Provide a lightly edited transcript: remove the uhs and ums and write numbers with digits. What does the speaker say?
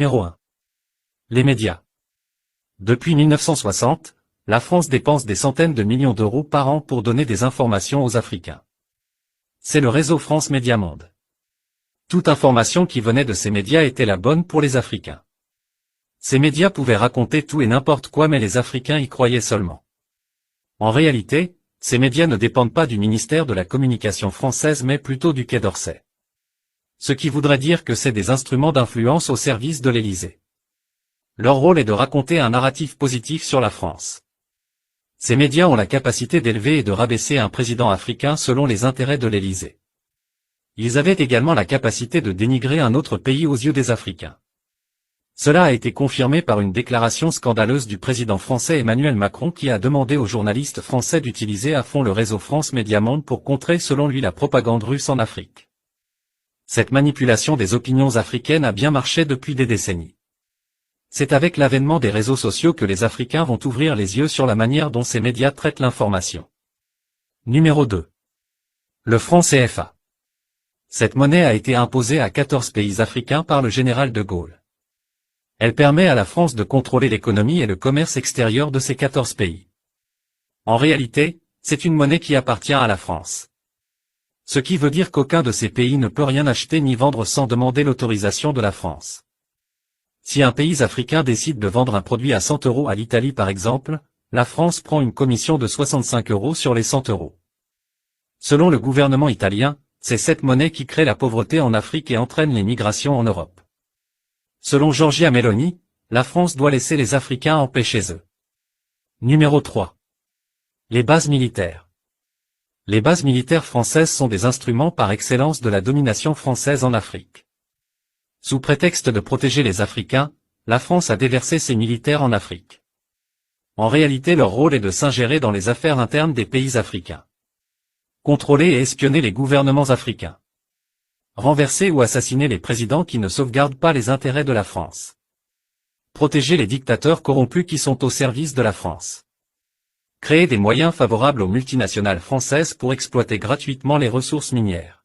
Numéro 1. Les médias. Depuis 1960, la France dépense des centaines de millions d'euros par an pour donner des informations aux Africains. C'est le réseau France Médias Monde. Toute information qui venait de ces médias était la bonne pour les Africains. Ces médias pouvaient raconter tout et n'importe quoi, mais les Africains y croyaient seulement. En réalité, ces médias ne dépendent pas du ministère de la Communication française mais plutôt du Quai d'Orsay. Ce qui voudrait dire que c'est des instruments d'influence au service de l'Élysée. Leur rôle est de raconter un narratif positif sur la France. Ces médias ont la capacité d'élever et de rabaisser un président africain selon les intérêts de l'Élysée. Ils avaient également la capacité de dénigrer un autre pays aux yeux des Africains. Cela a été confirmé par une déclaration scandaleuse du président français Emmanuel Macron qui a demandé aux journalistes français d'utiliser à fond le réseau France Médias Monde pour contrer selon lui la propagande russe en Afrique. Cette manipulation des opinions africaines a bien marché depuis des décennies. C'est avec l'avènement des réseaux sociaux que les Africains vont ouvrir les yeux sur la manière dont ces médias traitent l'information. Numéro 2. Le franc CFA. Cette monnaie a été imposée à 14 pays africains par le général de Gaulle. Elle permet à la France de contrôler l'économie et le commerce extérieur de ces 14 pays. En réalité, c'est une monnaie qui appartient à la France. Ce qui veut dire qu'aucun de ces pays ne peut rien acheter ni vendre sans demander l'autorisation de la France. Si un pays africain décide de vendre un produit à 100 € à l'Italie par exemple, la France prend une commission de 65 € sur les 100 €. Selon le gouvernement italien, c'est cette monnaie qui crée la pauvreté en Afrique et entraîne les migrations en Europe. Selon Giorgia Meloni, la France doit laisser les Africains en paix chez eux. Numéro 3. Les bases militaires. Les bases militaires françaises sont des instruments par excellence de la domination française en Afrique. Sous prétexte de protéger les Africains, la France a déversé ses militaires en Afrique. En réalité, leur rôle est de s'ingérer dans les affaires internes des pays africains. Contrôler et espionner les gouvernements africains. Renverser ou assassiner les présidents qui ne sauvegardent pas les intérêts de la France. Protéger les dictateurs corrompus qui sont au service de la France. Créer des moyens favorables aux multinationales françaises pour exploiter gratuitement les ressources minières.